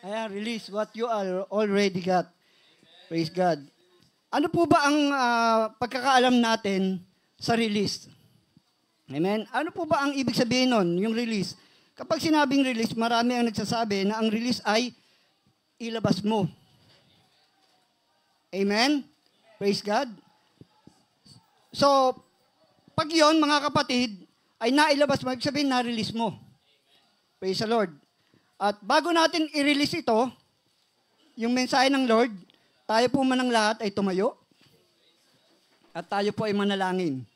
Ayan, release what you are already got. Praise God. Ano po ba ang pagkakaalam natin sa release? Amen? Ano po ba ang ibig sabihin nun, yung release? Kapag sinabing release, marami ang nagsasabi na ang release ay ilabas mo. Amen? Praise God. So, pag yun, mga kapatid, ay nailabas mo, ibig sabihin, na-release mo. Praise the Lord. At bago natin i-release ito, yung mensahe ng Lord, tayo po manang lahat ay tumayo. At tayo po ay manalangin.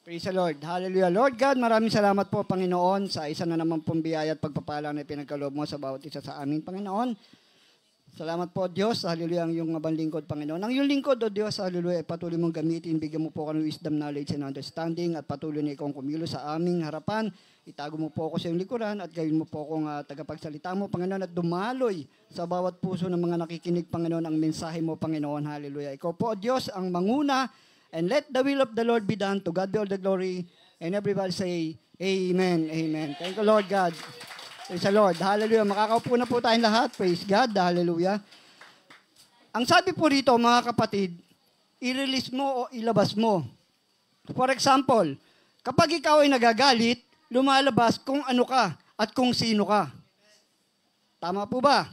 Praise the Lord. Hallelujah. Lord God, maraming salamat po, Panginoon, sa isa na naman pong biyaya at pagpapala na pinagkaloob mo sa bawat isa sa amin, Panginoon. Salamat po, Diyos. Hallelujah, ang iyong abang lingkod, Panginoon. Ang iyong lingkod, O Diyos, hallelujah, patuloy mong gamitin. Bigyan mo po kami wisdom, knowledge, and understanding at patuloy na ikaw kumilos sa aming harapan. Itago mo po ako sa iyong likuran at gawin mo po akong tagapagsalita mo, Panginoon, at dumaloy sa bawat puso ng mga nakikinig, Panginoon, ang mensahe mo, Panginoon. Hallelujah. Ikaw po, Diyos, ang manguna, and let the will of the Lord be done. To God be all the glory. And everybody say, Amen. Amen. Thank you, Lord God. Praise the Lord. Hallelujah. Makakaupo na po tayong lahat. Praise God. Hallelujah. Ang sabi po rito, mga kapatid, i-release mo o ilabas mo. For example, kapag ikaw ay nagagalit, lumalabas kung ano ka at kung sino ka. Tama po ba?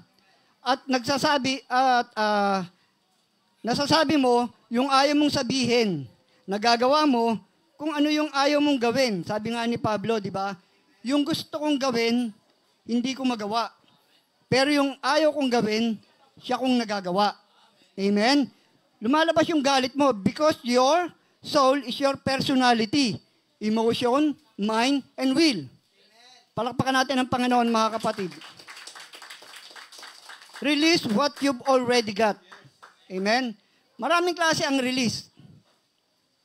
At nasasabi mo yung ayaw mong sabihin. Nagagawa mo kung ano yung ayaw mong gawin. Sabi nga ni Pablo, di ba? Yung gusto kong gawin, hindi ko magawa. Pero yung ayaw kong gawin, siya kong nagagawa. Amen? Lumalabas yung galit mo because your soul is your personality, emotion, mind, and will. Palakpakan natin ang Panginoon, mga kapatid. Release what you've already got. Amen? Maraming klase ang release.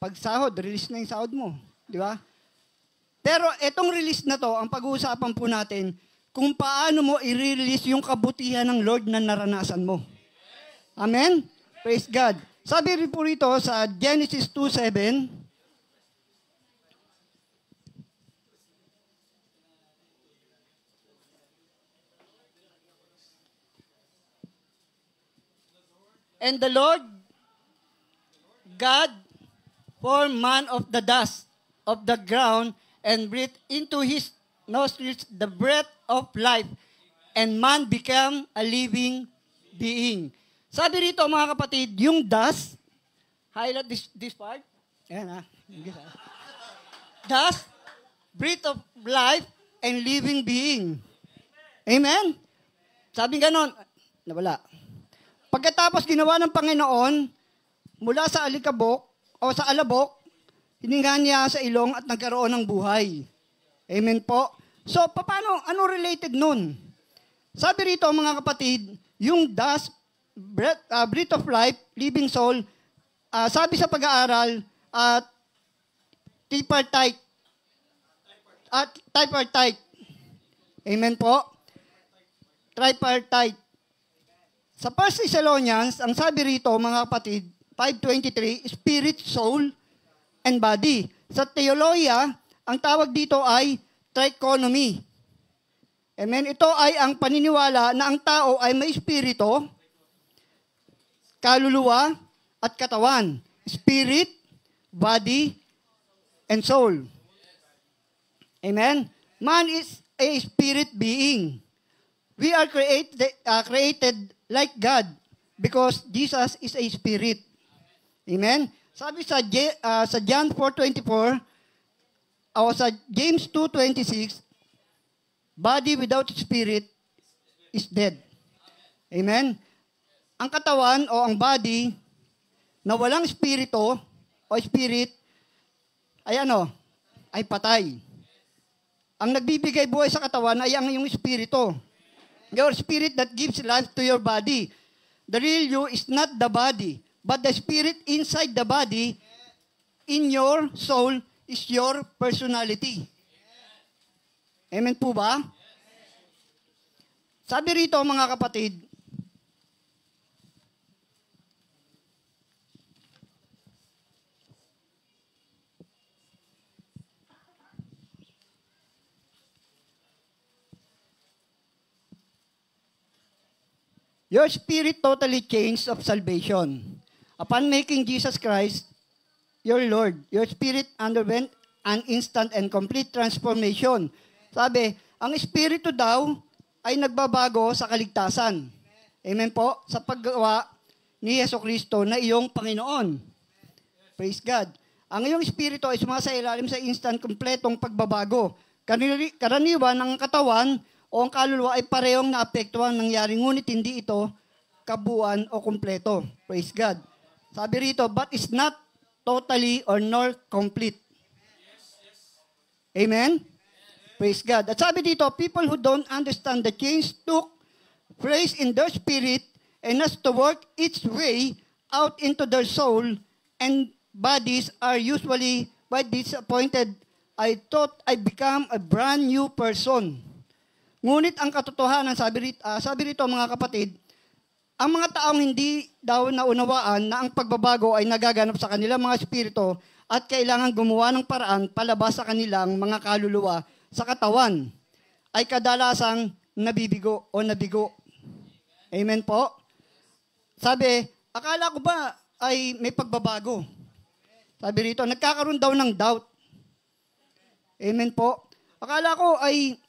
Pag sahod, release na yung sahod mo. Di ba? Pero etong release na to, ang pag-uusapan po natin, kung paano mo i-release yung kabutihan ng Lord na naranasan mo. Amen? Praise God. Sabi rin po rito sa Genesis 2:7, and the Lord God formed man of the dust of the ground and breathed into his nostrils the breath of life, and man became a living being. Sabi rito, mga kapatid, yung dust, highlight this part. Ayan dust, breath of life, and living being. Amen? Sabi ganon, nawala. Pagkatapos ginawa ng Panginoon, mula sa alikabok, o sa alabok, hininga niya sa ilong at nagkaroon ng buhay. Amen po? So, paano, ano related nun? Sabi rito, mga kapatid, yung dust, breath of life, living soul, sabi sa pag-aaral, tripartite. Tripartite. Amen po? Tripartite. Sa 1 Thessalonians, ang sabi rito, mga kapatid, 5:23, spirit, soul, and body. Sa teolohiya, ang tawag dito ay trichotomy. Amen? Ito ay ang paniniwala na ang tao ay may espiritu, kaluluwa, at katawan. Spirit, body, and soul. Amen? Man is a spirit being. We are created like God because Jesus is a spirit. Amen? Sabi sa John 4:24, o sa James 2:26, body without spirit is dead. Amen? Ang katawan o ang body na walang espiritu o spirit ay ay patay. Ang nagbibigay buhay sa katawan ay ang iyong espiritu. Your spirit that gives life to your body. The real you is not the body, but the spirit inside the body, in your soul, is your personality. Amen po ba? Sabi rito, mga kapatid, Your spirit totally changed of salvation. Upon making Jesus Christ your Lord, your spirit underwent an instant and complete transformation. Sabi, ang espiritu daw ay nagbabago sa kaligtasan. Amen po? Sa paggawa ni Jesucristo na iyong Panginoon. Praise God. Ang iyong espiritu ay sumasailalim sa instant kompletong pagbabago. Karaniwan ng katawan o ang kaluluwa ay parehong naapektuhan nangyari, ngunit hindi ito kabuuan o kumpleto. Praise God. Sabi rito, but it's not totally or nor complete. Amen? Praise God. At sabi dito, people who don't understand the change took place in their spirit and has to work its way out into their soul, and bodies are usually quite disappointed. I thought I become a brand new person. Ngunit ang katotohanan, sabi rito mga kapatid, ang mga taong hindi daw naunawaan na ang pagbabago ay nagaganap sa kanilang mga espiritu at kailangan gumawa ng paraan palabas sa kanilang mga kaluluwa sa katawan, ay kadalasang nabibigo o nabigo. Amen po? Sabi, akala ko ba ay may pagbabago? Sabi rito, nagkakaroon daw ng doubt. Amen po? Akala ko ay,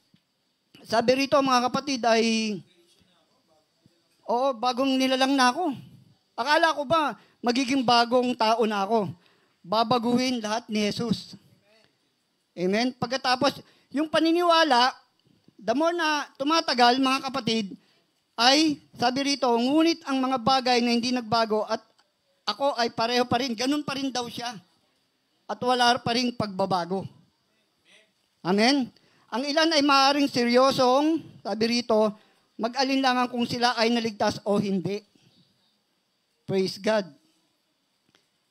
sabi rito mga kapatid ay, oo, bagong nilalang na ako. Akala ko ba magiging bagong tao na ako? Babaguhin lahat ni Jesus. Amen? Pagkatapos, yung paniniwala, the more na tumatagal mga kapatid, ay, sabi rito, ngunit ang mga bagay na hindi nagbago at ako ay pareho pa rin, ganun pa rin daw siya. At wala pa rin pagbabago. Amen? Ang ilan ay maaaring seryosong, sabi rito, mag-alinlangan kung sila ay naligtas o hindi. Praise God.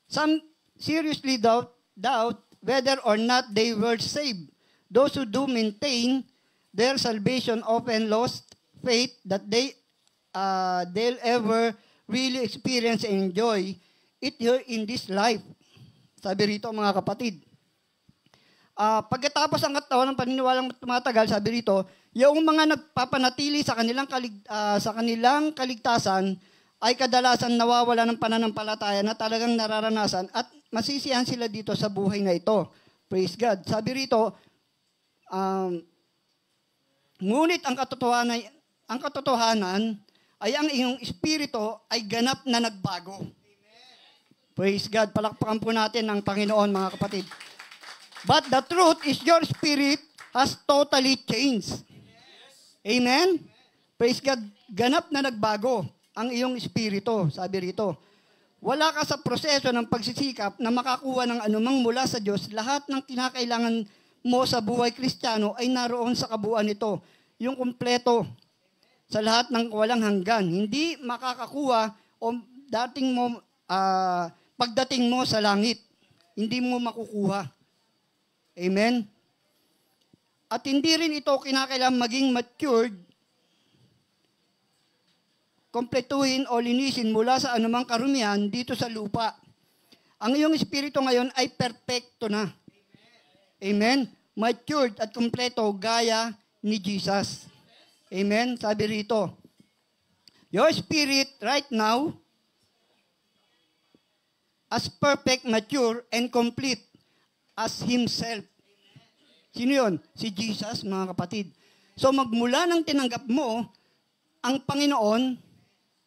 Some seriously doubt whether or not they were saved. Those who do maintain their salvation often lost faith that they'll ever really experience and enjoy it here in this life. Sabi rito mga kapatid. Pagkatapos ang katawan ng paniniwalang tumatagal, sabi rito, yung mga nagpapanatili sa kanilang kaligtasan ay kadalasan nawawala ng pananampalataya na talagang nararanasan at masisiyahan sila dito sa buhay na ito. Praise God. Sabi rito, ngunit ang katotohanan ay ang iyong espiritu ay ganap na nagbago. Praise God. Palakpakan po natin ang Panginoon, mga kapatid. But the truth is your spirit has totally changed. Amen? Praise God. Ganap na nagbago ang iyong espiritu, sabi rito. Wala ka sa proseso ng pagsisikap na makakuha ng anumang mula sa Diyos. Lahat ng kinakailangan mo sa buhay Kristiyano ay naroon sa kabuuan nito. Yung kumpleto sa lahat ng walang hanggan. Hindi makakakuha o pagdating mo sa langit. Hindi mo makukuha. Amen? At hindi rin ito kinakailangan maging matured, kompletuhin o linisin mula sa anumang karumihan dito sa lupa. Ang iyong espiritu ngayon ay perfecto na. Amen? Matured at kompleto gaya ni Jesus. Amen? Sabi rito, your spirit right now as perfect, mature, and complete as Himself. Sino yun? Si Jesus, mga kapatid. So magmula nang tinanggap mo ang Panginoon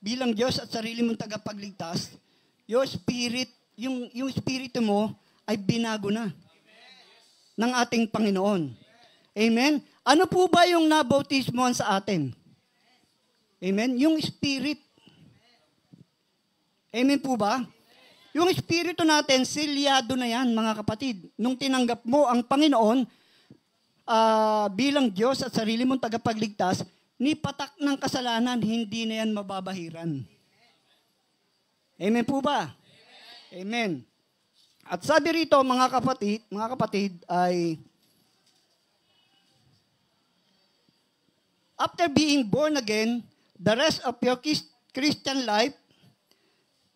bilang Diyos at sarili mong tagapagligtas, your spirit, yung espiritu mo ay binago na ng ating Panginoon. Amen? Ano po ba yung nabautismohan sa atin? Amen? Yung spirit. Amen po ba? Yung espiritu natin, silyado na yan, mga kapatid. Nung tinanggap mo ang Panginoon bilang Diyos at sarili mong tagapagligtas, ni patak ng kasalanan, hindi na yan mababahiran. Amen po ba? Amen. At sabi rito, mga kapatid, ay after being born again, the rest of your Christian life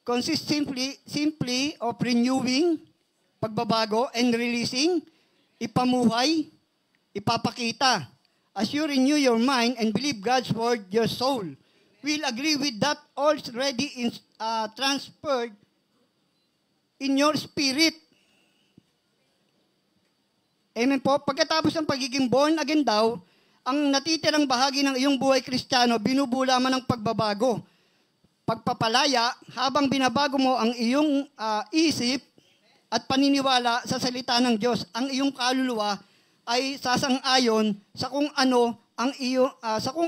consists simply of renewing, pagbabago, and releasing, ipamuhay, ipapakita. As you renew your mind and believe God's word, your soul will agree with that already transferred in your spirit. Amen po. Pagkatapos ng pagiging born again daw, ang natitirang bahagi ng iyong buhay Kristiyano, binubulaman ng pagbabago. Pagpapalaya, habang binabago mo ang iyong isip at paniniwala sa salita ng Diyos, ang iyong kaluluwa ay sasang-ayon sa kung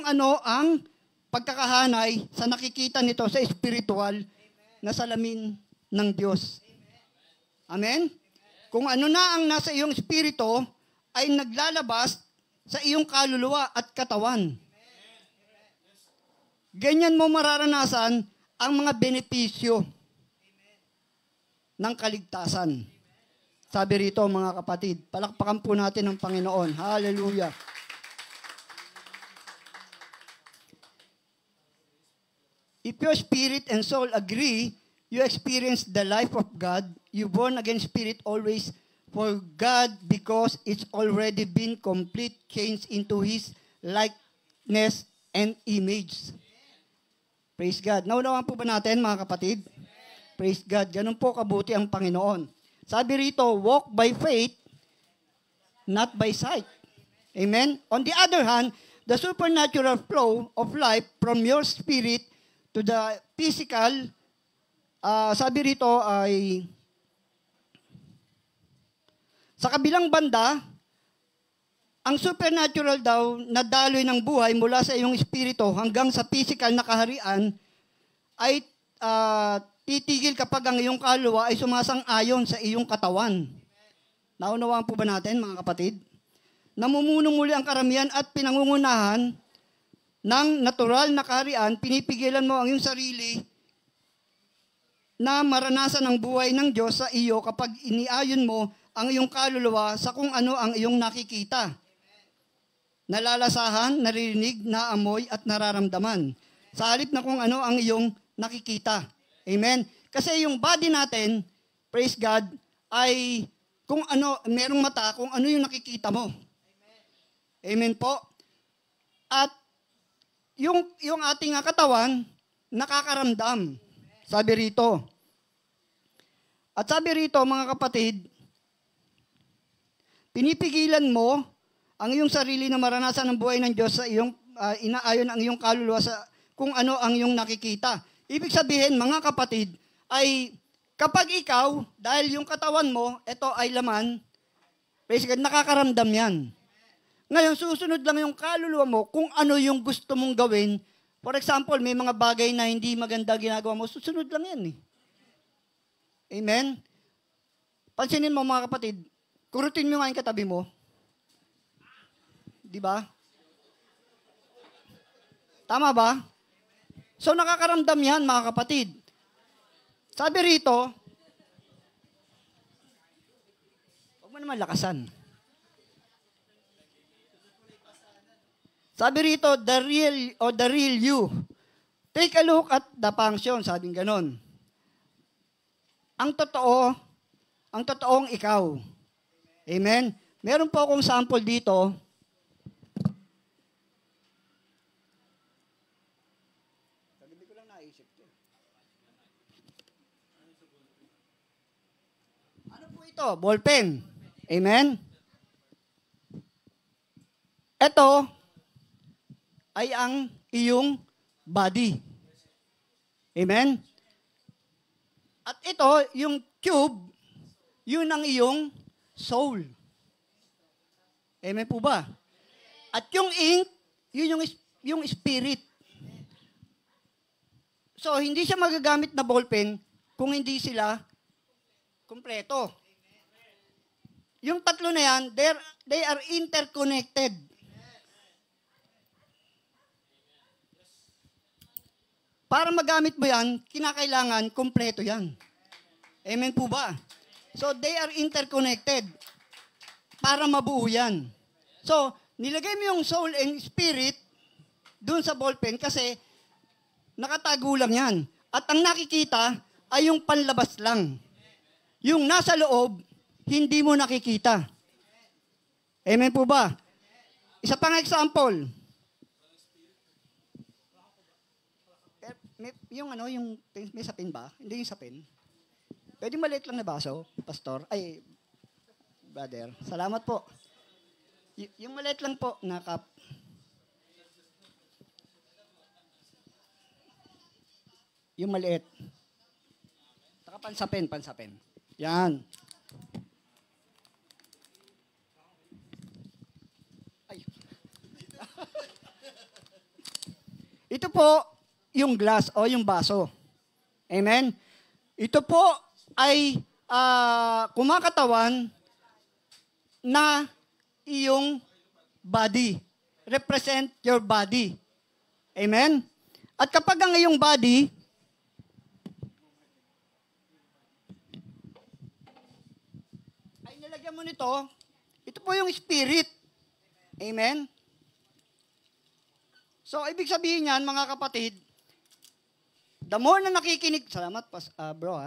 ano ang pagkakahanay sa nakikita nito sa espiritual na salamin ng Diyos. Amen? Kung ano na ang nasa iyong espiritu ay naglalabas sa iyong kaluluwa at katawan. Ganyan mo mararanasan ang mga benepisyo ng kaligtasan. Sabi rito mga kapatid, palakpakan po natin ang Panginoon. Hallelujah. If your spirit and soul agree, you experience the life of God. You born again spirit always for God because it's already been complete change into His likeness and image. Praise God. Naunawaan po ba natin mga kapatid? Praise God. Ganun po kabuti ang Panginoon. Sabi rito, walk by faith, not by sight. Amen? On the other hand, the supernatural flow of life from your spirit to the physical, sabi rito ay, sa kabilang banda, ang supernatural daw na daloy ng buhay mula sa iyong espiritu hanggang sa physical na kaharian ay titigil kapag ang iyong kaluluwa ay sumasang-ayon sa iyong katawan. Naunawaan po ba natin mga kapatid? Namumuno muli ang karamihan at pinangungunahan ng natural na kaharian, pinipigilan mo ang iyong sarili na maranasan ang buhay ng Diyos sa iyo kapag iniayon mo ang iyong kaluluwa sa kung ano ang iyong nakikita. Nalalasahan, naririnig, naamoy at nararamdaman. Sa halip na kung ano ang iyong nakikita. Amen? Kasi yung body natin, praise God, ay kung ano, merong mata, kung ano yung nakikita mo. Amen po? At yung ating katawan, nakakaramdam. Sabi rito. At sabi rito, mga kapatid, pinipigilan mo ang iyong sarili na maranasan ng buhay ng Diyos sa iyong, inaayon ang iyong kaluluwa sa kung ano ang iyong nakikita. Ibig sabihin, mga kapatid, ay kapag ikaw, dahil yung katawan mo, ito ay laman, basically, nakakaramdam yan. Ngayon, susunod lang yung kaluluwa mo kung ano yung gusto mong gawin. For example, may mga bagay na hindi maganda ginagawa mo, susunod lang yan eh. Amen? Pansinin mo mga kapatid, kurutin mo nga yung katabi mo. Di ba? Tama ba? So nakakaramdam yan mga kapatid. Sabi rito, huwag mo naman lakasan. Sabi rito, the real you. Take a look at the function, sabing ganon. Ang totoong ikaw. Amen? Meron po akong sample dito. Hindi ko lang naisip ito. Ano po ito? Ballpen. Amen? Ito ay ang iyong body. Amen? At ito, yung tube, yun ang iyong soul. Amen po ba? At yung ink, yun yung spirit. So, hindi siya magagamit na ballpen kung hindi sila kumpleto. Yung tatlo na yan, they are interconnected. Para magamit mo yan, kinakailangan kumpleto yan. Amen po ba? So, they are interconnected para mabuo yan. So, nilagay mo yung soul and spirit dun sa ballpen kasi nakatago lang yan. At ang nakikita ay yung panlabas lang. Yung nasa loob, hindi mo nakikita. Amen po ba? Isa pang example. yung ano, may sapin ba? Hindi yung sapin. Pwede maliit lang na baso, pastor. Ay, brother. Salamat po. Yung maliit lang po na cup. Yung maliit. Taka pansapin. Yan. Ay. Ito po yung glass o yung baso. Amen? Ito po ay kumakatawan na iyong body. Represent your body. Amen? At kapag ang iyong body ay nilagyan mo nito, ito po yung spirit. Amen? So, ibig sabihin yan, mga kapatid, the more na nakikinig, salamat bro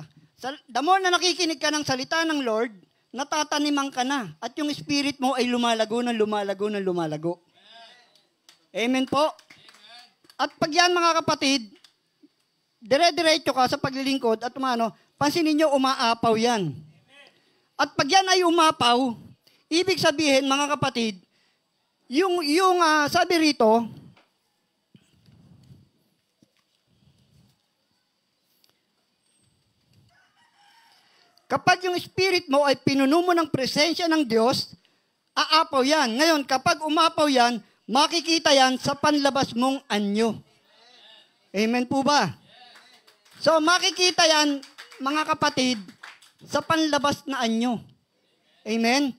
the more na nakikinig ka ng salita ng Lord, natataniman ka na. At yung spirit mo ay lumalago. Amen po. At pag yan, mga kapatid, dire-diretso ka sa paglilingkod at pansinin nyo, umaapaw yan. At pag yan ay umapaw, ibig sabihin, mga kapatid, yung sabi rito, kapag yung spirit mo ay pinuno mo ng presensya ng Diyos, aapaw yan. Ngayon, kapag umapaw yan, makikita yan sa panlabas mong anyo. Amen po ba? So, makikita yan, mga kapatid, sa panlabas na anyo. Amen?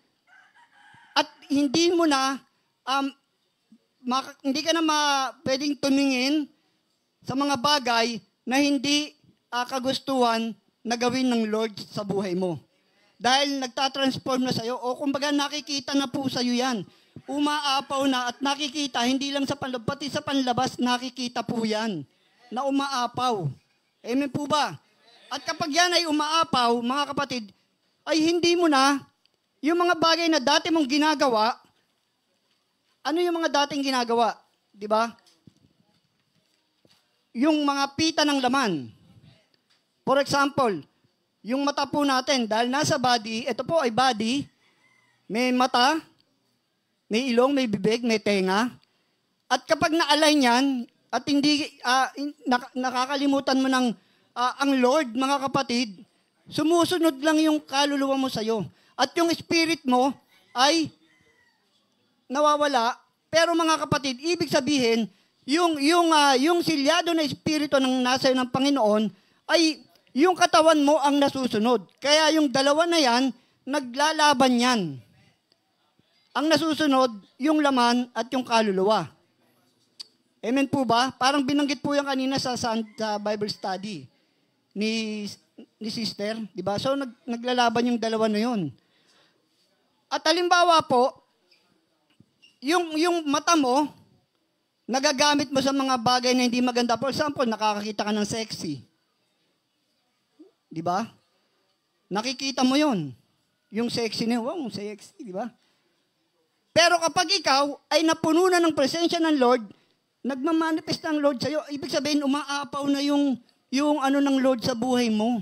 At hindi mo na, hindi ka na pwedeng tumingin sa mga bagay na hindi kagustuhan na gawin ng Lord sa buhay mo. Dahil nagtatransform na sa'yo, o kumbaga nakikita na po sa'yo yan. Umaapaw na at nakikita, hindi lang sa panlabas, pati sa panlabas, nakikita po yan, na umaapaw. Amen po ba? At kapag yan ay umaapaw, mga kapatid, ay hindi mo na, yung mga bagay na dati mong ginagawa, ano yung mga dating ginagawa? Di ba? Yung mga pita ng laman. For example, yung mata po natin, dahil nasa body, ito po ay body, may mata, may ilong, may bibig, may tenga. At kapag na-align yan, at hindi nakakalimutan mo ng ang Lord, mga kapatid, sumusunod lang yung kaluluwa mo sa'yo. At yung spirit mo ay nawawala. Pero mga kapatid, ibig sabihin, yung silyado na espiritu ng nasa ng Panginoon ay yung katawan mo ang nasusunod. Kaya yung dalawa na yan, naglalaban yan. Ang nasusunod, yung laman at yung kaluluwa. Amen po ba? Parang binanggit po yan kanina sa Bible study ni sister. Diba? So, naglalaban yung dalawa na yun. At halimbawa po, yung mata mo, nagagamit mo sa mga bagay na hindi maganda. For example, nakakakita ka ng sexy. Di ba? Nakikita mo yon, yung sexy na yun. Wow, sexy, di ba? Pero kapag ikaw ay napuno na ng presensya ng Lord, nagmamanifest ang Lord sa'yo, ibig sabihin, umaapaw na yung ano ng Lord sa buhay mo.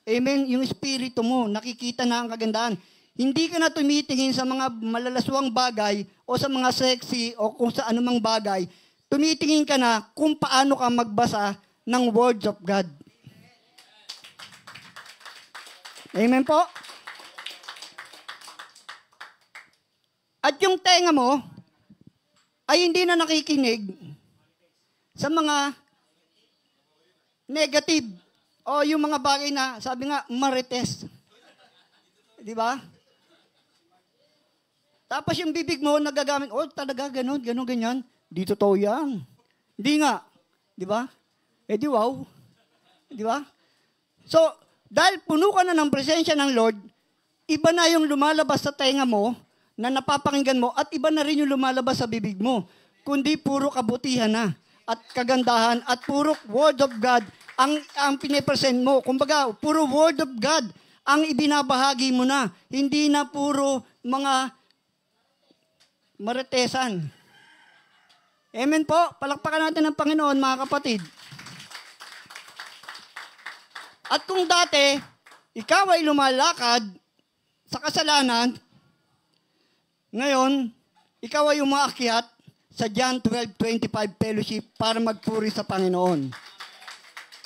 Amen? Yung espiritu mo, nakikita na ang kagandahan. Hindi ka na tumitingin sa mga malalaswang bagay o sa mga sexy o kung sa anumang bagay. Tumitingin ka na kung paano ka magbasa ng words of God. Amen po? At yung tenga mo ay hindi na nakikinig sa mga negative o yung mga bagay na, sabi nga, marites. Di ba? Tapos yung bibig mo nagagamit, talaga ganun, ganyan. Di totoo yan. Hindi nga. Di ba? Di wow. Di ba? So, dahil puno ka na ng presensya ng Lord, iba na yung lumalabas sa tenga mo, na napapakinggan mo, at iba na rin yung lumalabas sa bibig mo. Kundi puro kabutihan na, at kagandahan, at puro word of God ang pinipresent mo. Kumbaga, puro word of God ang ibinabahagi mo na. Hindi na puro mga maritesan. Amen po. Palakpakan natin ng Panginoon, mga kapatid. At kung dati, ikaw ay lumalakad sa kasalanan, ngayon, ikaw ay umaakyat sa John 12:25 fellowship para magpuri sa Panginoon.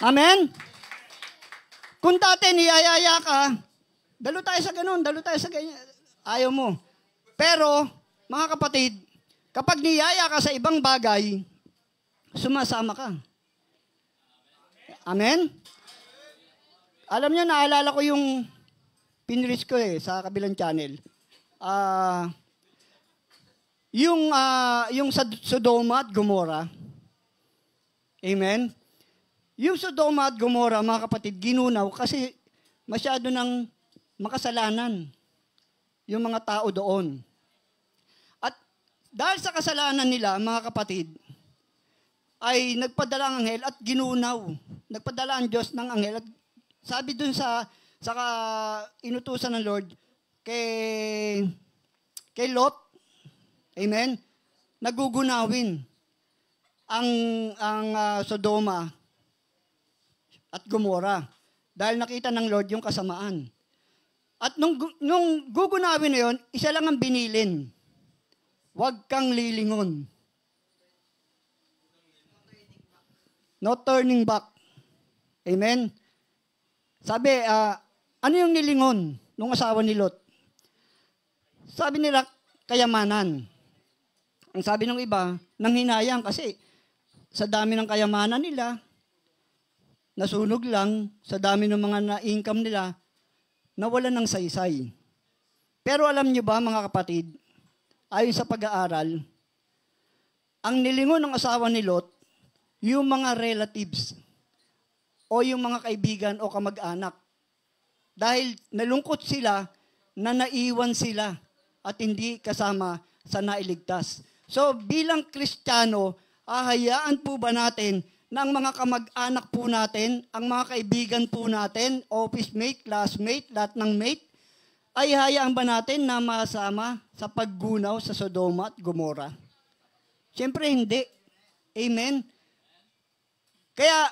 Amen? Kung dati niyayaya ka, dalo tayo sa ganun, dalo tayo sa ganyan. Ayaw mo. Pero, mga kapatid, kapag niyaya ka sa ibang bagay, sumasama ka. Amen? Alam niyo, naalala ko yung pinris ko sa kabilang channel. Yung sa Sodoma at Gomora. Amen? Yung Sodoma at Gomora, mga kapatid, ginunaw kasi masyado ng makasalanan yung mga tao doon. At dahil sa kasalanan nila, mga kapatid, ay nagpadala ang anghel at ginunaw. Nagpadala ang Diyos ng anghel. At sabi dun sa inutusan ng Lord kay Lot, amen, nagugunawin ang Sodoma at Gomora dahil nakita ng Lord yung kasamaan. At nung gugunawin na yun, isa lang ang binilin. Huwag kang lilingon. No turning back. Amen? Sabi, ano yung nilingon nung asawa ni Lot? Sabi nila, kayamanan. Ang sabi ng iba, nanghinayang kasi sa dami ng kayamanan nila, nasunog lang, sa dami ng mga na-income nila, nawalan ng saysay. Pero alam niyo ba, mga kapatid, ayon sa pag-aaral, ang nilingon ng asawa ni Lot, yung mga relatives, o yung mga kaibigan o kamag-anak. Dahil nalungkot sila na naiwan sila at hindi kasama sa nailigtas. So bilang Kristiyano, hahayaan po ba natin na ang mga kamag-anak po natin, ang mga kaibigan po natin, office mate, classmate, lahat ng mate, ay hayaan ba natin na masama sa paggunaw sa Sodoma at Gomora? Siyempre hindi. Amen? Kaya,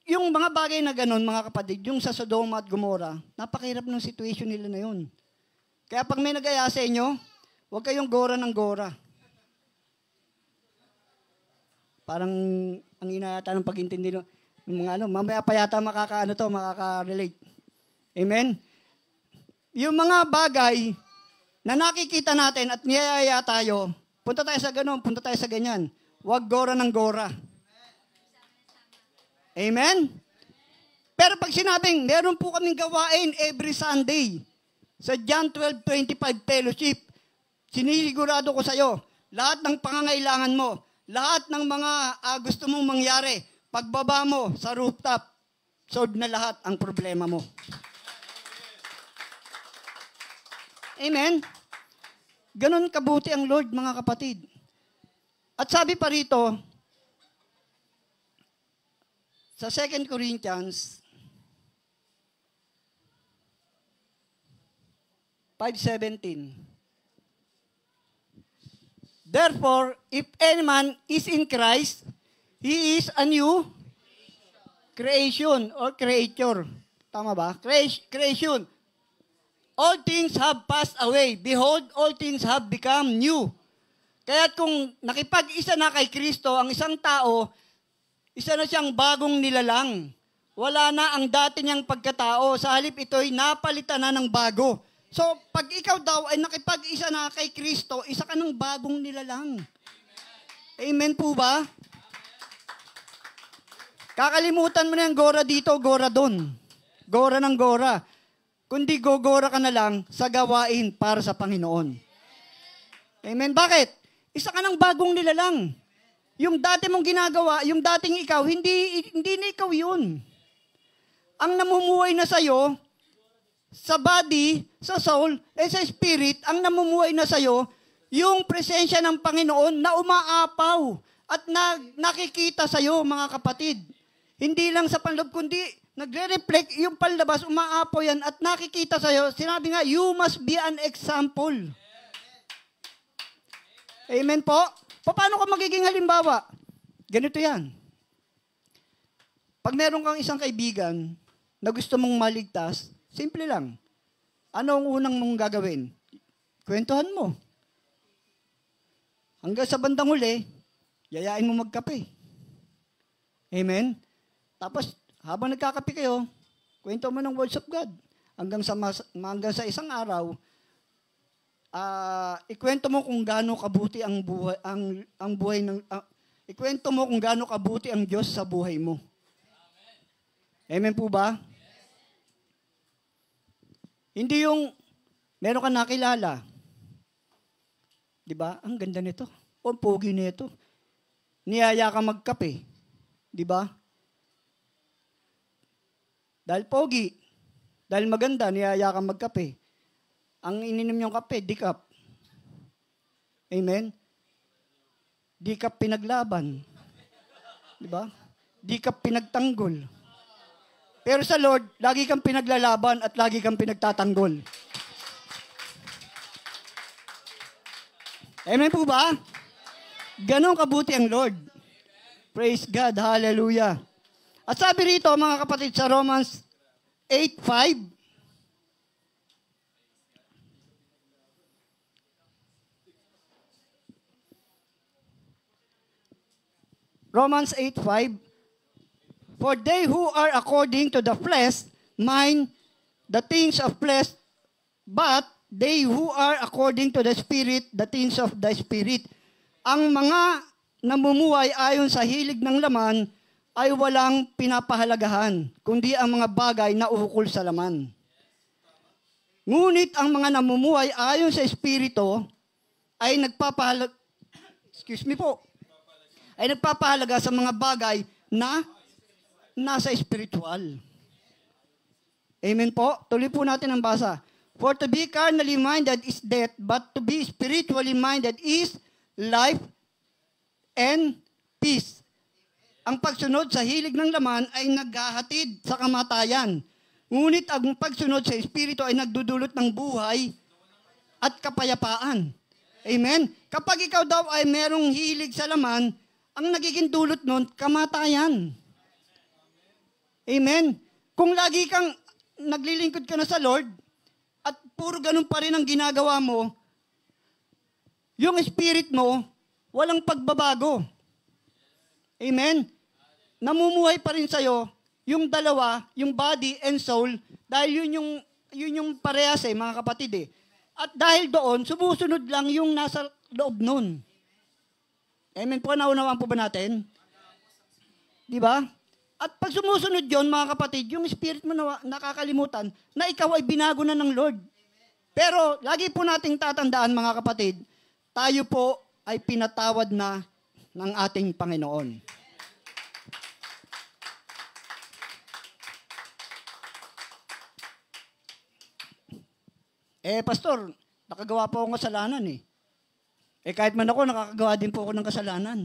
yung mga bagay na ganun, mga kapatid, yung sa Sodoma at Gomora, napakahirap ng situation nila na yun. Kaya pag may nag-aya sa inyo, huwag kayong gora ng gora. Parang ang inayata ng pag-intindi ng mga mamaya pa yata makaka-relate. Amen? Yung mga bagay na nakikita natin at niyayaya tayo, punta tayo sa ganun, punta tayo sa ganyan. Huwag gora ng gora. Amen? Pero pag sinabing, meron po kaming gawain every Sunday sa John 12:25 fellowship, sinisigurado ko sa iyo, lahat ng pangangailangan mo, lahat ng mga gusto mong mangyari, pagbaba mo sa rooftop, solve na lahat ang problema mo. Amen? Ganon kabuti ang Lord, mga kapatid. At sabi pa rito, sa 2 Corinthians 5:17, therefore, if any man is in Christ, he is a new creation or creature. Tama ba? Creation. All things have passed away. Behold, all things have become new. Kaya kung nakipag-isa na kay Kristo ang isang tao, isa na siyang bagong nilalang. Wala na ang dati niyang pagkatao. Sa halip ito'y napalitan na ng bago. So, pag ikaw daw ay nakipag-isa na kay Kristo, isa ka ng bagong nilalang. Amen po ba? Kakalimutan mo na yung gora dito, gora doon. Gora ng gora. Kundi gogora ka na lang sa gawain para sa Panginoon. Amen? Bakit? Isa ka ng bagong nilalang. Yung dati mong ginagawa, yung dating ikaw, hindi na ikaw yun. Ang namumuhay na sa'yo, sa body, sa soul, sa spirit, ang namumuhay na sa'yo, yung presensya ng Panginoon na umaapaw at nakikita sa'yo, mga kapatid. Hindi lang sa panloob, kundi nagre-reflect, yung panlabas, umaapaw yan at nakikita sa'yo. Sinabi nga, you must be an example. Amen po? Paano ka magiging halimbawa? Ganito yan. Pag meron kang isang kaibigan na gusto mong maligtas, simple lang. Ano ang unang mong gagawin? Kwentuhan mo. Hanggang sa bandang huli, yayain mo magkape. Amen? Tapos, habang nagkakape kayo, kwento mo ng words of God. Hanggang sa isang araw, ikwento mo kung gaano kabuti ang buhay, ang buhay ng, ikwento mo kung gaano kabuti ang Diyos sa buhay mo. Amen po ba? Hindi yung meron ka nakilala. Di ba? Ang ganda nito. O, ang pogi nito. Niyaya ka magkape. Di ba? Dahil pogi, dahil maganda, niyaya ka magkape. Ang ininom yung kape, dikap. Amen? Dikap pinaglaban. Di ba? Dikap pinagtanggol. Pero sa Lord, lagi kang pinaglalaban at lagi kang pinagtatanggol. Amen po ba? Ganon kabuti ang Lord. Praise God. Hallelujah. At sabi rito, mga kapatid, sa Romans 8:5, Romans 8:5, for they who are according to the flesh mind the things of flesh, but they who are according to the Spirit, the things of the Spirit. Ang mga namumuhay ayon sa hilig ng laman ay walang pinapahalagahan, kundi ang mga bagay na ukol sa laman. Ngunit ang mga namumuhay ayon sa Espiritu ay nagpapahalaga sa mga bagay na nasa spiritual. Amen po? Tuloy po natin ang basa. For to be carnally minded is death, but to be spiritually minded is life and peace. Ang pagsunod sa hilig ng laman ay naghahatid sa kamatayan. Ngunit ang pagsunod sa Espiritu ay nagdudulot ng buhay at kapayapaan. Amen? Kapag ikaw daw ay merong hilig sa laman, ang nagiging dulot nun, kamatayan. Amen? Kung lagi kang naglilingkod ka na sa Lord, at puro ganun pa rin ang ginagawa mo, yung spirit mo, walang pagbabago. Amen? Namumuhay pa rin sa'yo, yung dalawa, yung body and soul, dahil yun yung parehas mga kapatid At dahil doon, sumusunod lang yung nasa loob nun. Amen po, naunawaan po ba natin? Di ba? At pag sumusunod yon, mga kapatid, yung spirit mo na nakakalimutan na ikaw ay binago na ng Lord. Pero lagi po nating tatandaan, mga kapatid, tayo po ay pinatawad na ng ating Panginoon. Pastor, nakagawa po akong kasalanan kahit man ako, nakakagawa din po ako ng kasalanan.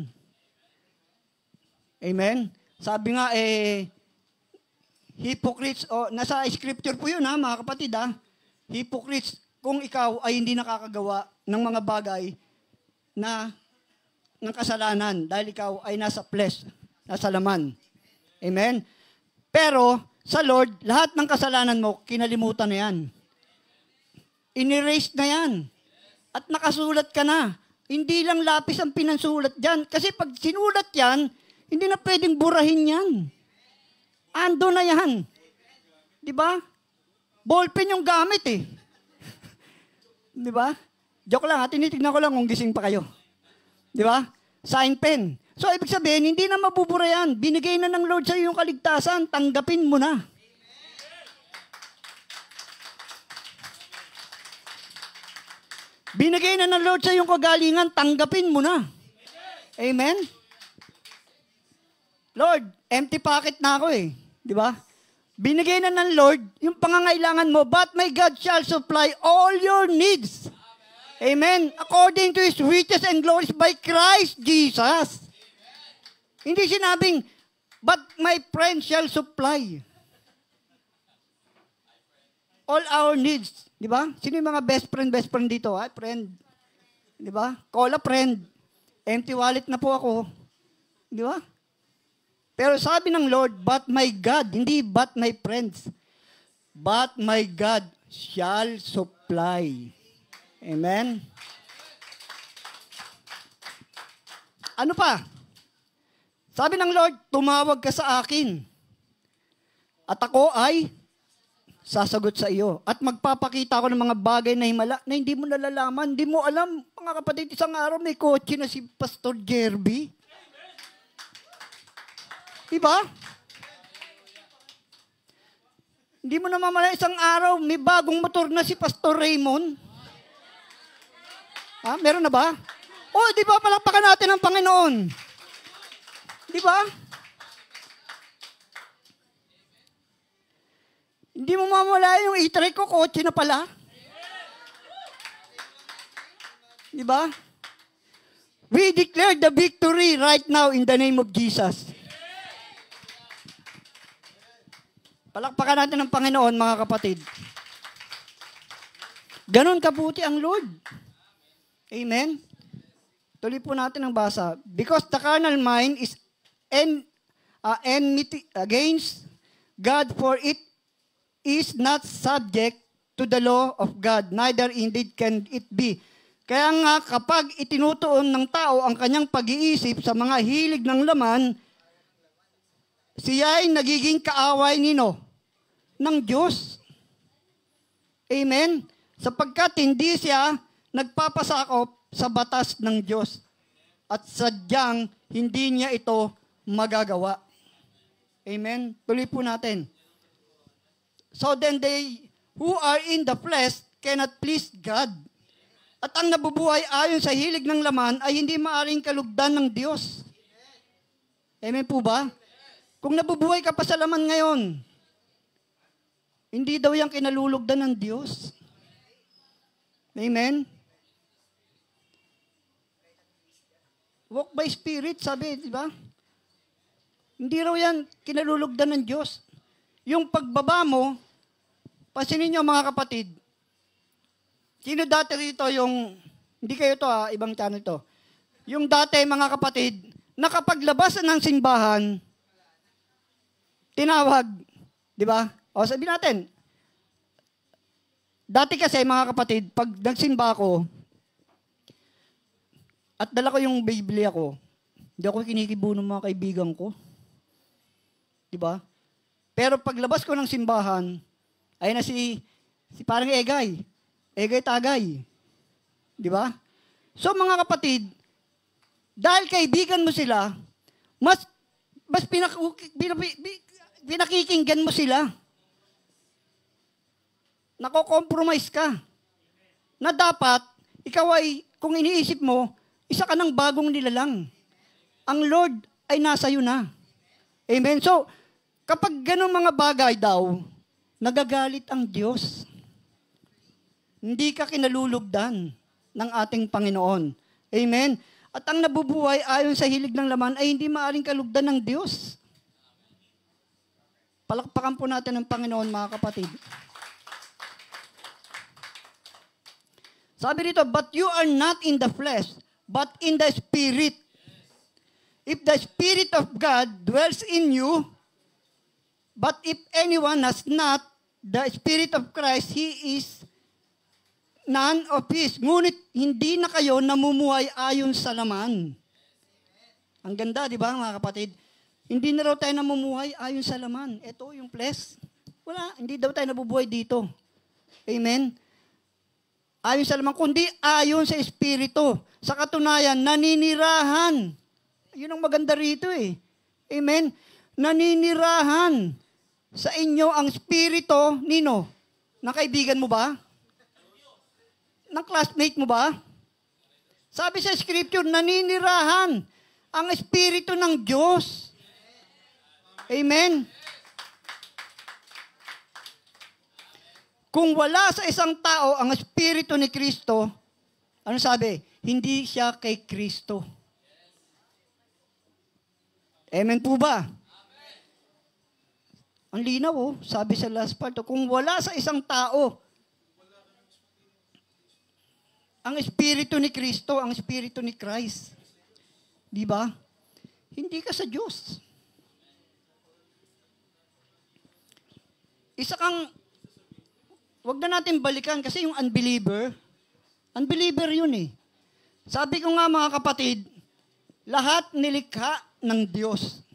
Amen? Sabi nga, hypocrites, nasa scripture po yun mga kapatid hypocrites, kung ikaw ay hindi nakakagawa ng mga bagay ng kasalanan, dahil ikaw ay nasa flesh, nasa laman. Amen? Pero, sa Lord, lahat ng kasalanan mo, kinalimutan na yan. Inerase na yan. At nakasulat ka na. Hindi lang lapis ang pinansulat dyan. Kasi pag sinulat yan, hindi na pwedeng burahin yan. Ando na yan. Di ba? Ballpen yung gamit Di ba? Joke lang tinitignan ko lang kung gising pa kayo. Di ba? Sign pen. So, ibig sabihin, hindi na mabubura yan. Binigay na ng Lord sa iyo yung kaligtasan, tanggapin mo na. Binigay na ng Lord sa iyo yung kagalingan, tanggapin mo na. Amen? Lord, empty pocket na ako Di ba? Binigay na ng Lord yung pangangailangan mo, but my God shall supply all your needs. Amen? According to His riches and glories by Christ Jesus. Hindi sinabing, but my friend shall supply all our needs. Di ba? Sino yung mga best friend dito? Friend. Di ba? Call a friend. Empty wallet na po ako. Di ba? Pero sabi ng Lord, but my God, hindi but my friends, but my God shall supply. Amen? Ano pa? Sabi ng Lord, tumawag ka sa akin. At ako ay sasagot sa iyo. At magpapakita ako ng mga bagay na himala na hindi mo nalalaman. Hindi mo alam, mga kapatid, isang araw may kotse na si Pastor Jerby. Diba? Hindi mo namamala isang araw may bagong motor na si Pastor Raymond. Ha? Meron na ba? Oh, di ba palakpakan natin ang Panginoon? Di ba? Hindi mo mamala yung e-trike ko, kotse na pala. Di ba? We declare the victory right now in the name of Jesus. Palakpakan natin ang Panginoon, mga kapatid. Ganon kabuti ang Lord. Amen? Tuloy po natin ang basa. Because the carnal mind is enmity against God, for it is not subject to the law of God, neither indeed can it be. Kaya nga, kapag itinutuon ng tao ang kanyang pag-iisip sa mga hilig ng laman, siya ay nagiging kaaway ng Diyos. Amen? Sapagkat hindi siya nagpapasakop sa batas ng Diyos at sadyang hindi niya ito magagawa. Amen? Tuloy po natin. So then they who are in the flesh cannot please God. At ang nabubuhay ayon sa hilig ng laman ay hindi maaring kalugdan ng Diyos. Amen po ba? Kung nabubuhay ka pa sa laman ngayon, hindi daw yan kinalulugdan ng Diyos. Amen? Walk by Spirit, sabi, di ba? Hindi raw yan kinalulugdan ng Diyos. Yung pagbaba mo, pasinin nyo mga kapatid, sino dati rito yung, hindi kayo to ibang channel to, yung dati mga kapatid, nakapaglabas ng simbahan, tinawag, di ba? O sabihin natin, dati kasi mga kapatid, pag nagsimba ako, at dala ko yung Biblia ko, hindi ako kinikibo ng mga kaibigan ko. Di ba? Pero paglabas ko ng simbahan, ay na si parang Egay Tagay. Di ba? So mga kapatid, dahil kaibigan mo sila, mas pinakikinggan mo sila. Nako-compromise ka. Na dapat, ikaw ay, kung iniisip mo, isa ka ng bagong nilalang. Ang Lord ay nasa iyo na. Amen? So, kapag ganun mga bagay daw, nagagalit ang Diyos. Hindi ka kinalulugdan ng ating Panginoon. Amen? At ang nabubuhay ayon sa hilig ng laman ay hindi maaaring kalugdan ng Diyos. Palakpakan po natin ang Panginoon, mga kapatid. Sabi dito, but you are not in the flesh, but in the Spirit. If the Spirit of God dwells in you, but if anyone has not the Spirit of Christ, he is none of his. Ngunit hindi na kayo namumuhay ayon sa laman. Ang ganda, di ba mga kapatid? Hindi na raw tayo namumuhay ayon sa laman. Ito yung flesh. Wala, hindi daw tayo nabubuhay dito. Amen? Ayon sa laman, kundi ayon sa Espiritu. Sa katunayan, naninirahan. Yun ang maganda rito eh. Amen? Naninirahan sa inyo ang Espiritu, nino? Ng kaibigan mo ba? Ng classmate mo ba? Sabi sa Scripture, naninirahan ang Espiritu ng Diyos. Amen? Kung wala sa isang tao ang Espiritu ni Kristo, ano sabi? Hindi siya kay Kristo. Amen po ba? Ang linaw, sabi sa last part, kung wala sa isang tao ang Espiritu ni Kristo, ang Espiritu ni Christ, di ba? Hindi ka sa Diyos. isa kang, wag na natin balikan kasi yung unbeliever yun eh. Sabi ko nga mga kapatid, lahat nilikha ng Diyos.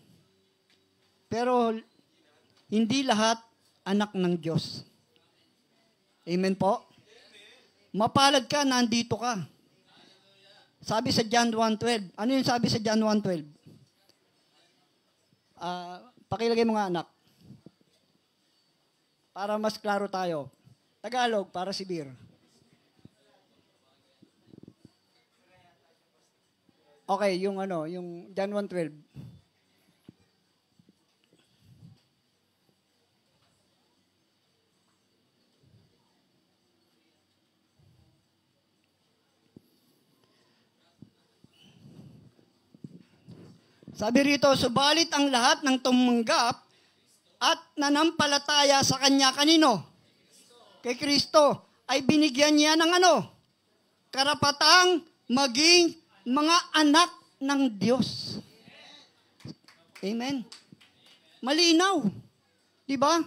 Pero hindi lahat anak ng Diyos. Amen po? Mapalad ka, nandito ka. Sabi sa John 1:12. Ano yung sabi sa John 1:12? Pakilagay mo nga anak. Para mas klaro tayo. Tagalog, para si Bir. Okay, yung John 1:12. Sabi rito, subalit ang lahat ng tumanggap at nanampalataya sa Kanya kanino? Kay Kristo, ay binigyan niya ng karapatang maging mga anak ng Diyos. Amen. Malinaw. Di ba?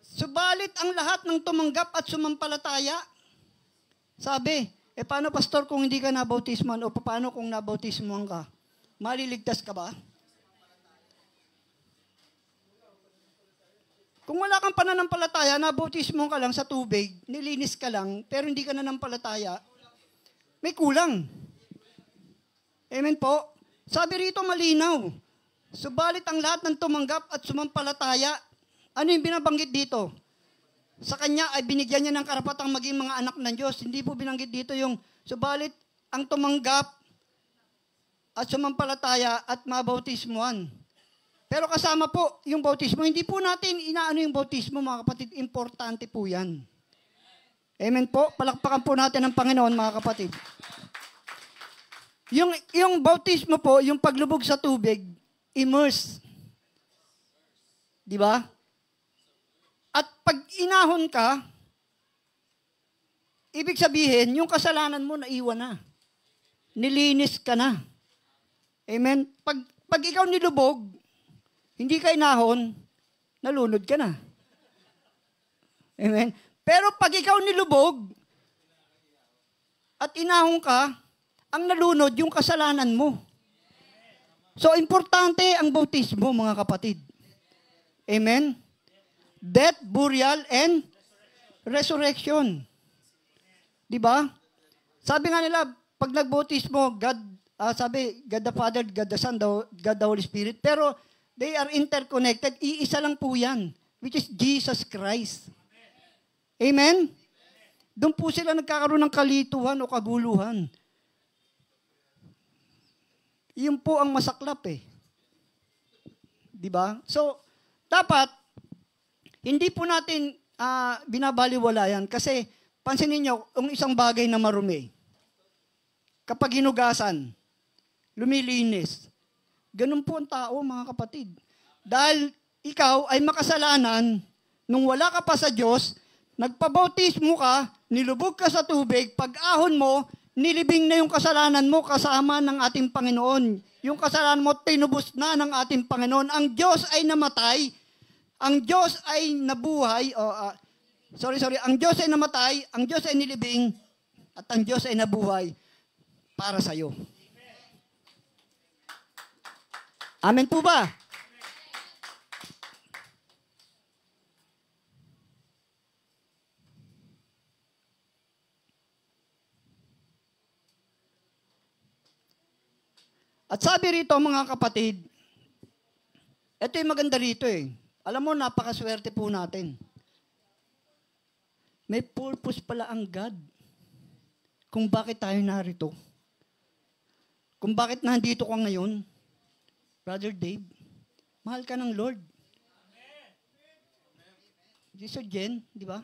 Subalit ang lahat ng tumanggap at sumampalataya. Sabi, paano pastor kung hindi ka nabautisman o paano kung nabautisman ka? Maliligtas ka ba? Kung wala kang pananampalataya, nabautismo ka lang sa tubig, nilinis ka lang, pero hindi ka nanampalataya, may kulang. Amen po? Sabi rito malinaw. Subalit ang lahat ng tumanggap at sumampalataya, ano yung binabanggit dito? Sa Kanya ay binigyan niya ng karapatang maging mga anak ng Diyos. Hindi po binanggit dito yung subalit ang tumanggap at sumampalataya at mabautismuhan. Pero kasama po yung bautismo. Hindi po natin inaano yung bautismo, mga kapatid. Importante po yan. Amen po. Palakpakan po natin ang Panginoon, mga kapatid. Yung bautismo po, yung paglubog sa tubig, immerse. Di ba? At pag inahon ka, ibig sabihin, yung kasalanan mo naiwan na. Nilinis ka na. Amen? Pag ikaw nilubog, hindi ka inahon, nalunod ka na. Amen? Pero pag ikaw nilubog, at inahon ka, ang nalunod yung kasalanan mo. So, importante ang bautismo, mga kapatid. Amen? Death, burial, and resurrection. Di ba? Sabi nga nila, pag nagbautismo, sabi, God the Father, God the Son, God the Holy Spirit. Pero, they are interconnected. Iisa lang po yan, which is Jesus Christ. Amen? Doon po sila nagkakaroon ng kalituhan o kaguluhan. Yun po ang masaklap eh. Di ba? So, dapat, hindi po natin binabaliwala yan kasi pansinin nyo, ang isang bagay na marumi, kapag hinugasan, lumilinis. Ganun po ang tao, mga kapatid. Dahil ikaw ay makasalanan, nung wala ka pa sa Diyos, nagpabautismo ka, nilubog ka sa tubig, pag-ahon mo, nilibing na yung kasalanan mo kasama ng ating Panginoon. Yung kasalanan mo, tinubos na ng ating Panginoon. Ang Diyos ay namatay, ang Diyos ay nabuhay, ang Diyos ay namatay, ang Diyos ay nilibing, at ang Diyos ay nabuhay para sa iyo. Amen po ba? At sabi rito, mga kapatid, ito yung maganda rito eh. Alam mo, napakaswerte po natin. May purpose pala ang God kung bakit tayo narito. Kung bakit nandito ka ngayon, Brother Dave, mahal ka ng Lord. Jesus Jen, di ba?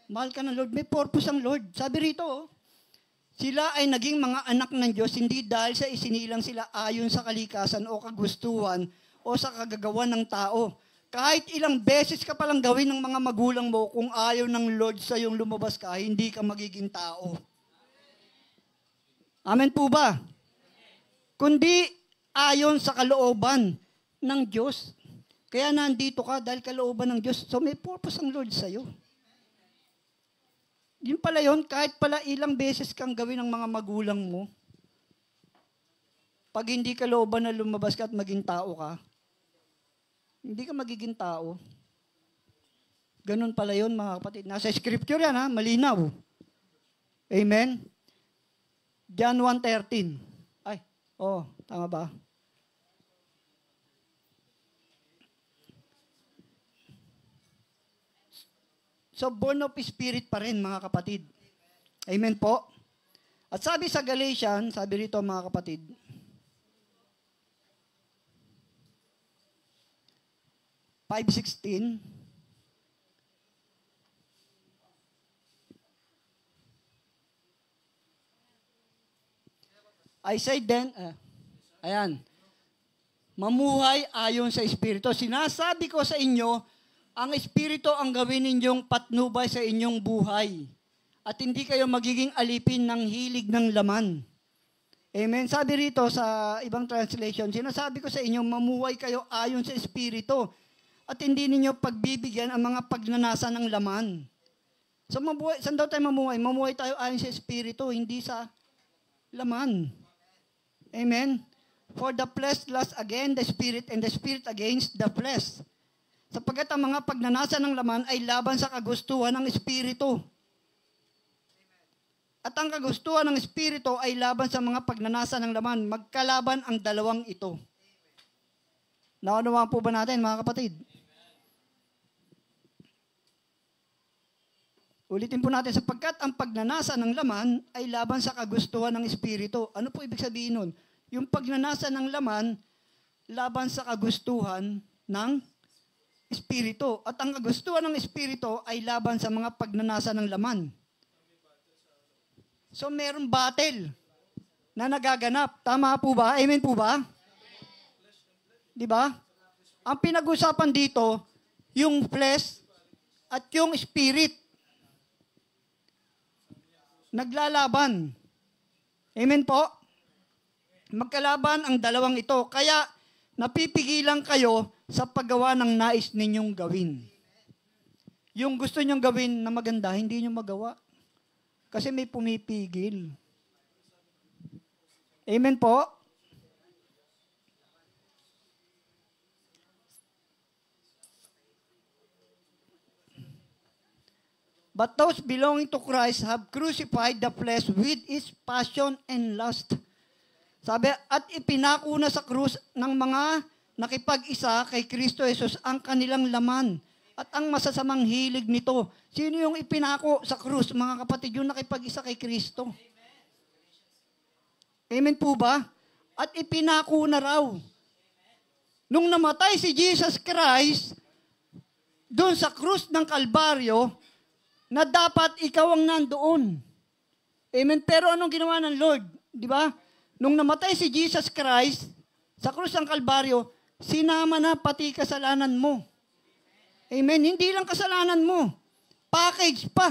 Mahal ka ng Lord. May purpose ang Lord. Sabi rito, sila ay naging mga anak ng Diyos hindi dahil sa isinilang sila ayon sa kalikasan o kagustuhan o sa kagagawan ng tao. Kahit ilang beses ka palang gawin ng mga magulang mo, kung ayaw ng Lord sa iyong lumabas ka, hindi ka magiging tao. Amen po ba? Kundi ayon sa kalooban ng Diyos. Kaya nandito ka dahil kalooban ng Diyos. So may purpose ang Lord sa'yo. Yun pala yun, kahit pala ilang beses kang gawin ng mga magulang mo, pag hindi kalooban na lumabas ka at maging tao ka, hindi ka magiging tao. Ganun pala yun, mga kapatid. Nasa scripture yan, ha? Malinaw. Amen? John 1:13. Ay, tama ba? So, born of spirit pa rin, mga kapatid. Amen po? At sabi sa Galatians, sabi rito, mga kapatid, (5:16), I say then, mamuhay ayon sa Espiritu. Sinasabi ko sa inyo, ang Espiritu ang gawin ninyong patnubay sa inyong buhay. At hindi kayo magiging alipin ng hilig ng laman. Amen. Sabi rito sa ibang translation, sinasabi ko sa inyo, mamuhay kayo ayon sa Espiritu. At hindi ninyo pagbibigyan ang mga pagnanasa ng laman. So saan daw tayo mamuhay? Mamuhay tayo ayon sa Espiritu, hindi sa laman. Amen? For the flesh lusts against the Spirit, and the Spirit against the flesh. Sapagkat ang mga pagnanasa ng laman ay laban sa kagustuhan ng Espiritu. At ang kagustuhan ng Espiritu ay laban sa mga pagnanasa ng laman. Magkalaban ang dalawang ito. Naunawaan po ba natin, mga kapatid? Ulitin po natin, sapagkat ang pagnanasa ng laman ay laban sa kagustuhan ng Espiritu. Ano po ibig sabihin nun? Yung pagnanasa ng laman, laban sa kagustuhan ng Espiritu. At ang kagustuhan ng Espiritu ay laban sa mga pagnanasa ng laman. So, mayroong battle na nagaganap. Tama po ba? Amen po ba? Di ba? Ang pinag-usapan dito, yung flesh at yung spirit. Naglalaban. Amen po? Magkalaban ang dalawang ito. Kaya, napipigilan kayo sa paggawa ng nais ninyong gawin. Yung gusto ninyong gawin na maganda, hindi niyo magawa. Kasi may pumipigil. Amen po? But those belonging to Christ have crucified the flesh with its passion and lust. Sabi, at ipinako na sa krus ng mga nakipag-isa kay Kristo Jesus ang kanilang laman at ang masasamang hilig nito. Sino yung ipinako sa krus, mga kapatid, yung nakipag-isa kay Kristo? Amen po ba? At ipinako na raw. Nung namatay si Jesus Christ, doon sa krus ng Kalbaryo, na dapat ikaw ang nandoon. Amen? Pero anong ginawa ng Lord? Di ba? Nung namatay si Jesus Christ, sa krus ng Kalbaryo, sinama na pati kasalanan mo. Amen? Hindi lang kasalanan mo. Package pa.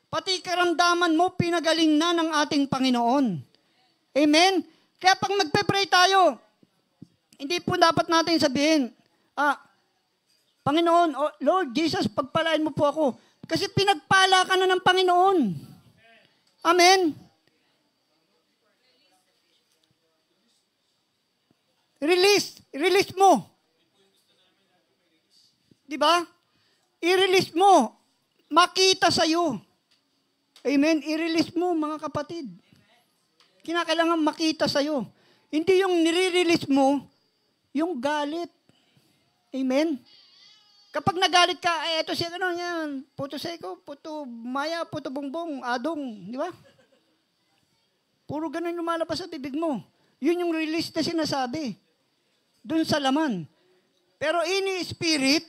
Pati karamdaman mo, pinagaling na ng ating Panginoon. Amen? Kaya pag magpe-pray tayo, hindi po dapat natin sabihin, Panginoon, Lord Jesus, pagpalain mo po ako. Kasi pinagpala ka na ng Panginoon. Amen? Release mo. Di ba? I-release mo. Makita sa'yo. Amen? I-release mo, mga kapatid. Kinakailangan makita sa'yo. Hindi yung nire-release mo, yung galit. Amen? Kapag nagalit ka, eto siya, ano yan, puto seko, puto maya, puto bongbong, adong, di ba? Puro ganun lumalabas sa bibig mo. Yun yung release na sinasabi. Doon sa laman. Pero ini spirit,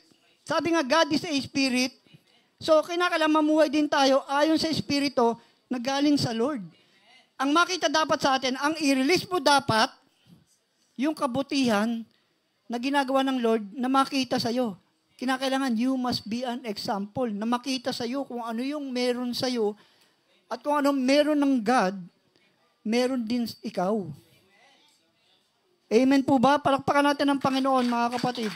sabi nga God is a spirit, so kinakailangan mamuhay din tayo ayon sa espiritu na galing sa Lord. Ang makita dapat sa atin, ang i-release mo dapat, yung kabutihan na ginagawa ng Lord na makita sa'yo. Kinakailangan, you must be an example na makita sa'yo kung ano yung meron sa'yo at kung ano meron ng God, meron din ikaw. Amen po ba? Palakpakan natin ang Panginoon, mga kapatid.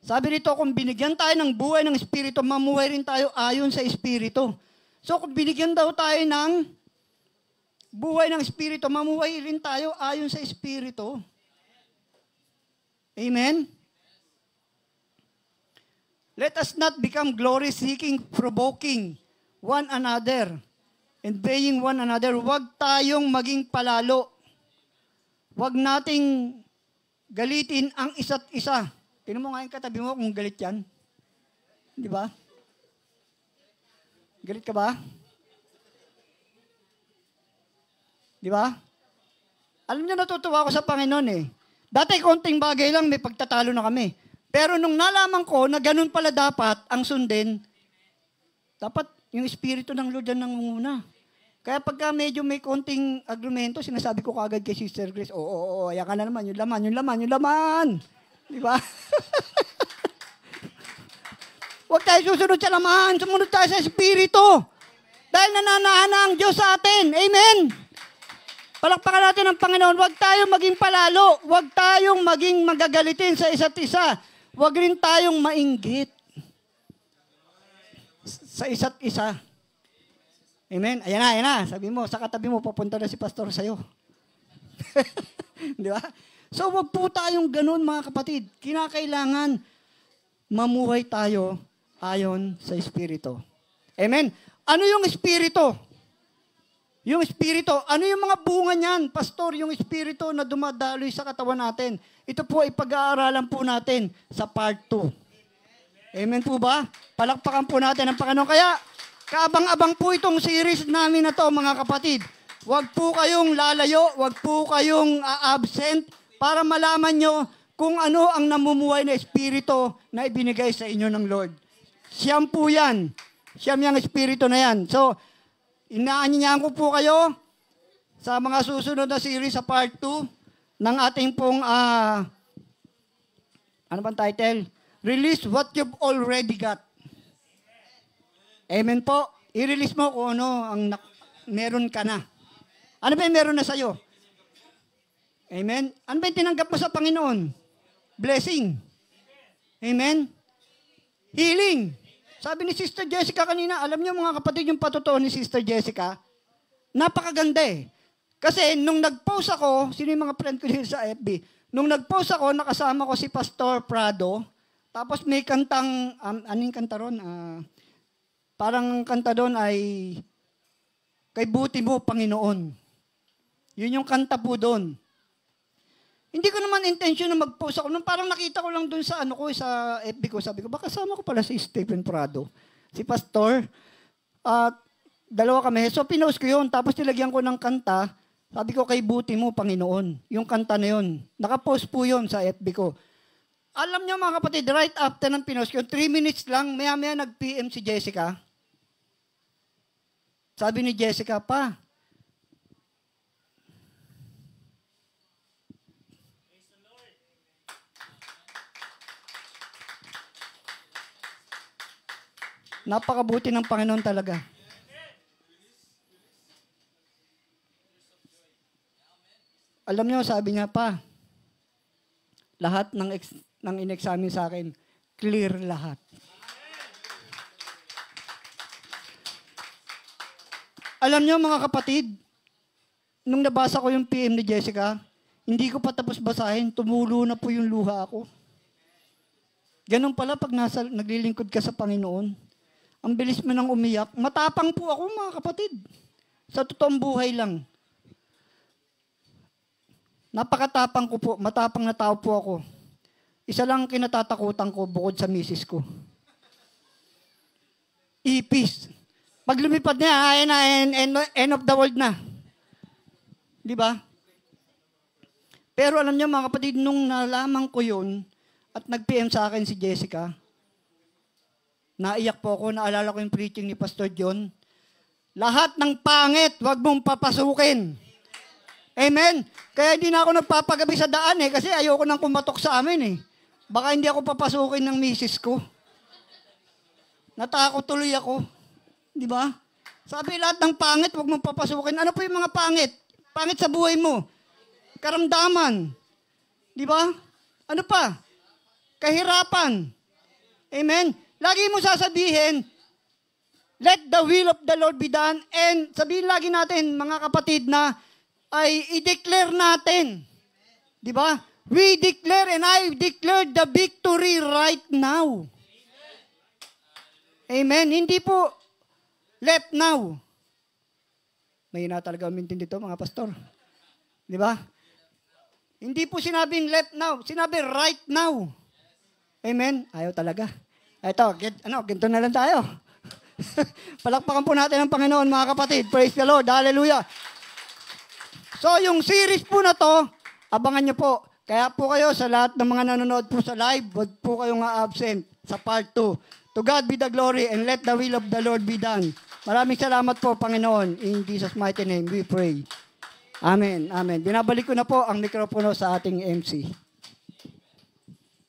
Sabi rito, kung binigyan tayo ng buhay ng Espiritu, mamuhay rin tayo ayon sa Espiritu. So kung binigyan daw tayo ng buhay ng Espiritu, mamuhay rin tayo ayon sa Espiritu. Amen? Let us not become glory-seeking, provoking one another, and obeying one another. Huwag tayong maging palalo. Huwag nating galitin ang isa't isa. Tingnan mo nga yung katabi mo kung galit yan. Di ba? Galit ka ba? Di ba? Alam niyo, natutuwa ako sa Panginoon eh. Dati konting bagay lang, may pagtatalo na kami. Pero nung nalaman ko na ganun pala dapat ang sundin, dapat yung Espiritu ng Lord ang nangunguna. Kaya pagka medyo may konting agrumento, sinasabi ko kaagad kay Sister Grace, ayan ka na naman, yung laman. Di ba? Huwag tayo susunod sa laman, sumunod tayo sa Espiritu. Dahil nananahan ang Diyos sa atin. Amen? Palakpakan natin ang Panginoon. Huwag tayong maging palalo. Huwag tayong maging magagalitin sa isa't isa. Huwag rin tayong mainggit sa isa't isa. Amen? Ayan na. Sabi mo, sa katabi mo, papunta na si pastor sa'yo. Di ba? So, wag po tayong ganun, mga kapatid. Kinakailangan mamuhay tayo ayon sa Espiritu. Amen? Ano yung Espiritu? Yung Espiritu, ano yung mga bunga niyan? Pastor, yung Espiritu na dumadaloy sa katawan natin. Ito po ay pag-aaralan po natin sa part 2. Amen po ba? Palakpakan po natin ang Panginoon. Kaya, kaabang-abang po itong series namin na to, mga kapatid. Huwag po kayong lalayo, huwag po kayong absent para malaman nyo kung ano ang namumuhay na Espiritu na ibinigay sa inyo ng Lord. Siyam po yan. Siyam yung Espiritu na yan. So, inaanyayahan ko po kayo sa mga susunod na series sa part 2 ng ating pong, ano bang title? Release what you've already got. Amen po. I-release mo kung ano ang meron ka na. Ano ba yung meron na sa'yo? Amen? Ano ba yung tinanggap mo sa Panginoon? Blessing. Amen? Healing. Sabi ni Sister Jessica kanina, alam niyo mga kapatid, yung patotoo ni Sister Jessica, napakaganda eh. Kasi nung nag-post ako, sino yung mga friend ko dito sa FB, nung nag-post ako, nakasama ko si Pastor Prado, tapos may kantang, anong kanta ron? Parang kanta doon ay, kay buti mo, Panginoon. Yun yung kanta po doon. Hindi ko naman intention na mag-post ako. Nung parang nakita ko lang doon sa sa FB ko, sabi ko, baka kasama ko pala si Stephen Prado, si Pastor. Dalawa kami. So, pinost ko yun. Tapos nilagyan ko ng kanta. Sabi ko, kay buti mo, Panginoon. Yung kanta na yun. Nakapost po yun sa FB ko. Alam niyo mga kapatid, right after ng pinost ko, 3 minutes lang, maya-maya nag-PM si Jessica. Sabi ni Jessica, pa, napakabuti ng Panginoon talaga. Alam niyo, sabi niya pa, lahat ng in-examine sa akin, clear lahat. Alam niyo mga kapatid, nung nabasa ko yung PM ni Jessica, hindi ko pa tapos basahin, tumulo na po yung luha ko. Ganun pala pag naglilingkod ka sa Panginoon. Ang bilis mo nang umiyak. Matapang po ako, mga kapatid. Sa totoong buhay lang. Napakatapang ko po. Matapang na tao po ako. Isa lang kinatatakutan ko bukod sa misis ko. Ipis. Pag lumipad niya, end of the world na. Di ba? Pero alam niyo, mga kapatid, nung nalaman ko yun, at nag-PM sa akin si Jessica, naiyak po ako, naalala ko yung preaching ni Pastor John. Lahat ng pangit, wag mong papasukin. Amen? Kaya hindi na ako nagpapagabi sa daan kasi ayoko nang kumatok sa amin Baka hindi ako papasukin ng misis ko. Natakot tuloy ako. Di ba? Sabi lahat ng pangit, wag mong papasukin. Ano po yung mga pangit? Pangit sa buhay mo. Karamdaman. Di ba? Ano pa? kahirapan. Amen? Lagi mo sasabihin, let the will of the Lord be done. And sabihin lagi natin, mga kapatid, na ay i-declare natin. Di ba? We declare and I declare the victory right now. Amen? Hindi po let now. May na talaga umintin dito, mga pastor. Di ba? Hindi po sinabing let now. Sinabi right now. Amen? Ayaw talaga. Ito, ginto na lang tayo. Palakpakan po natin ang Panginoon, mga kapatid. Praise the Lord. Hallelujah. So, yung series po na to, abangan nyo po. Kaya po kayo sa lahat ng mga nanonood po sa live, wag po kayong absent sa part 2. To God be the glory and let the will of the Lord be done. Maraming salamat po, Panginoon. In Jesus' mighty name, we pray. Amen. Amen. Binabalik ko na po ang mikropono sa ating MC.